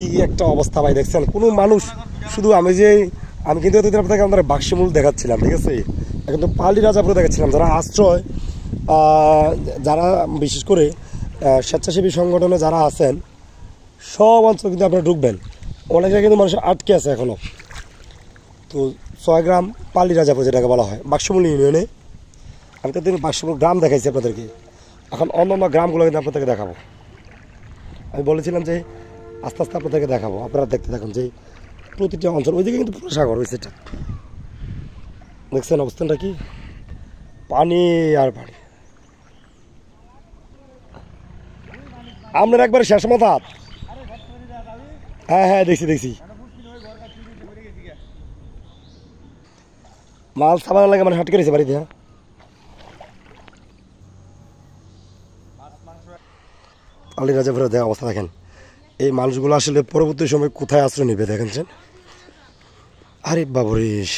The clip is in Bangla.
কি একটা অবস্থা ভাই দেখছেন, কোনো মানুষ শুধু আমি কিন্তু এতদিন আপনাকে আমাদের বাক্সমূল দেখাচ্ছিলাম, ঠিক আছে। এখন তো পালি রাজাপুরে দেখাচ্ছিলাম, যারা আশ্রয়, যারা বিশেষ করে স্বেচ্ছাসেবী সংগঠনে যারা আছেন, সব অঞ্চল কিন্তু আপনারা ঢুকবেন। অনেক জায়গায় কিন্তু মানুষ আটকে আছে এখনও। তো 6 গ্রাম পালি রাজাপুর যেটাকে বলা হয় বাক্সমূল ইউনিয়নে। আমি তো বাক্সমূল গ্রাম দেখাইছি আপনাদেরকে, এখন অন্য অন্য গ্রামগুলো কিন্তু আপনাদেরকে দেখাবো। আমি বলেছিলাম যে আস্তে আস্তে আপনাদেরকে দেখাবো, আপনারা দেখতে থাকুন যে প্রতিটা অঞ্চল। ওইদিকে কিন্তু পুরো সাগর, ওই সেটা দেখছেন অবস্থানটা কি, পানি আর পানি। আপনার একবারে শেষ মাথা। হ্যাঁ হ্যাঁ দেখছি মাল সাবান লাগে, মানে হাট করেছে বাড়িতে। হ্যাঁ আলি রাজাপুরের দেখা অবস্থা দেখেন। এই মানুষগুলো আসলে পরবর্তী সময় কোথায় আশ্রয় নেবে দেখেন। আরে বাবরেশ।